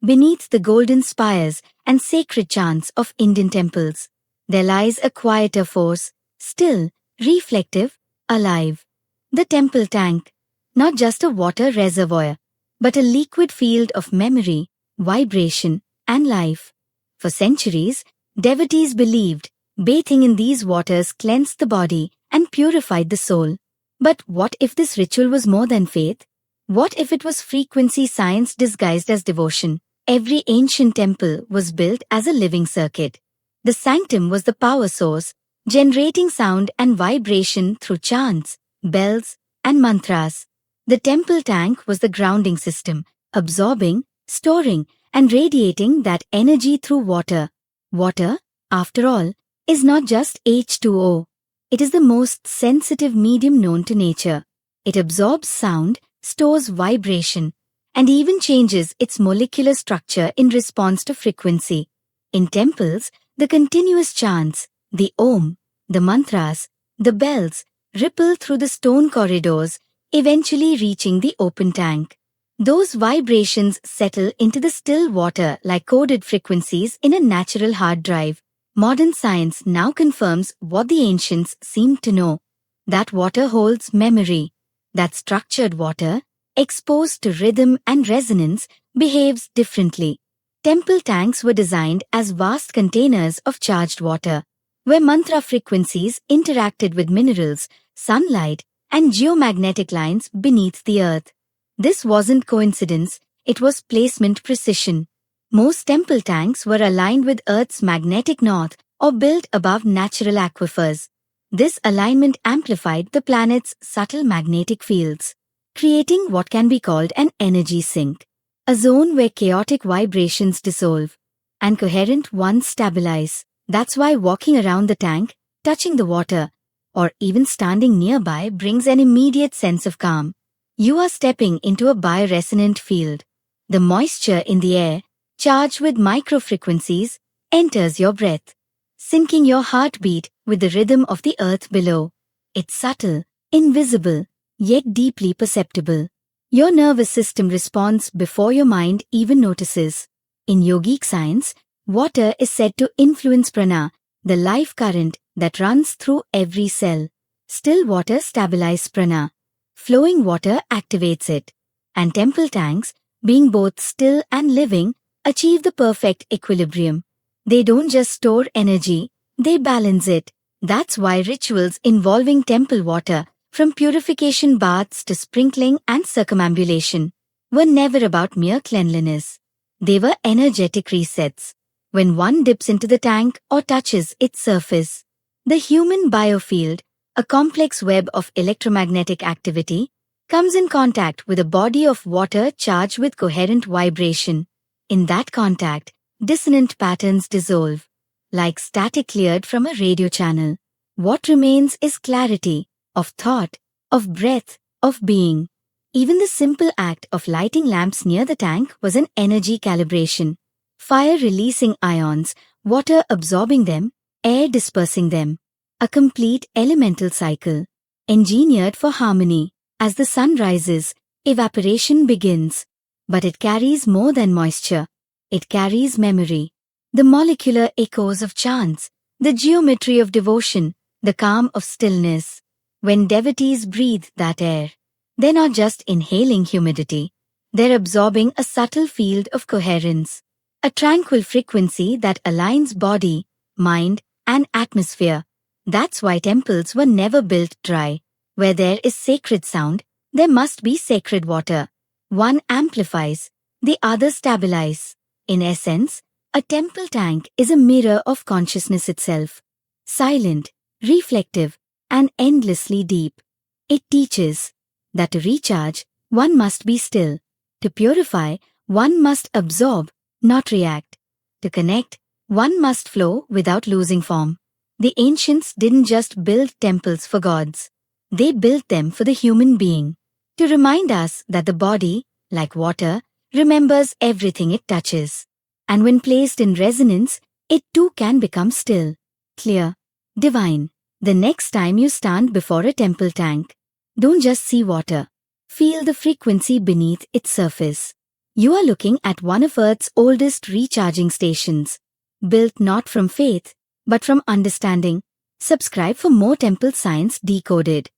beneath the golden spires and sacred chants of Indian temples, there lies a quieter force, still, reflective, alive. The temple tank, not just a water reservoir, but a liquid field of memory, vibration, and life. For centuries, devotees believed bathing in these waters cleansed the body and purified the soul. But what if this ritual was more than faith? What if it was frequency science disguised as devotion? Every ancient temple was built as a living circuit. The sanctum was the power source, generating sound and vibration through chants, bells, and mantras. The temple tank was the grounding system, absorbing, storing, and radiating that energy through water. Water, after all, is not just H2O. It is the most sensitive medium known to nature. It absorbs sound, stores vibration, and even changes its molecular structure in response to frequency. In temples, the continuous chants, the Om, the mantras, the bells, ripple through the stone corridors, eventually reaching the open tank. Those vibrations settle into the still water like coded frequencies in a natural hard drive. Modern science now confirms what the ancients seemed to know. That water holds memory. That structured water, exposed to rhythm and resonance, behaves differently. Temple tanks were designed as vast containers of charged water, where mantra frequencies interacted with minerals, sunlight, and geomagnetic lines beneath the earth. This wasn't coincidence, it was placement precision. Most temple tanks were aligned with Earth's magnetic north or built above natural aquifers. This alignment amplified the planet's subtle magnetic fields, creating what can be called an energy sink, a zone where chaotic vibrations dissolve and coherent ones stabilize. That's why walking around the tank, touching the water, or even standing nearby brings an immediate sense of calm. You are stepping into a bioresonant field. The moisture in the air, charged with microfrequencies, enters your breath, syncing your heartbeat with the rhythm of the earth below. It's subtle, invisible, yet deeply perceptible. Your nervous system responds before your mind even notices. In yogic science, water is said to influence prana, the life current that runs through every cell. Still water stabilizes prana. Flowing water activates it. And temple tanks, being both still and living, achieve the perfect equilibrium. They don't just store energy, they balance it. That's why rituals involving temple water, from purification baths to sprinkling and circumambulation, were never about mere cleanliness. They were energetic resets. When one dips into the tank or touches its surface, the human biofield, a complex web of electromagnetic activity, comes in contact with a body of water charged with coherent vibration. In that contact, dissonant patterns dissolve, like static cleared from a radio channel. What remains is clarity, of thought, of breath, of being. Even the simple act of lighting lamps near the tank was an energy calibration. Fire releasing ions, water absorbing them, air dispersing them. A complete elemental cycle, engineered for harmony. As the sun rises, evaporation begins. But it carries more than moisture. It carries memory. The molecular echoes of chants, the geometry of devotion, the calm of stillness. When devotees breathe that air, they're not just inhaling humidity. They're absorbing a subtle field of coherence, a tranquil frequency that aligns body, mind, and atmosphere. That's why temples were never built dry. Where there is sacred sound, there must be sacred water. One amplifies, the other stabilizes. In essence, a temple tank is a mirror of consciousness itself. Silent, reflective, and endlessly deep. It teaches that to recharge, one must be still. To purify, one must absorb, not react. To connect, one must flow without losing form. The ancients didn't just build temples for gods. They built them for the human being. To remind us that the body, like water, remembers everything it touches. And when placed in resonance, it too can become still, clear, divine. The next time you stand before a temple tank, don't just see water. Feel the frequency beneath its surface. You are looking at one of Earth's oldest recharging stations, built not from faith, but from understanding. Subscribe for more temple science decoded.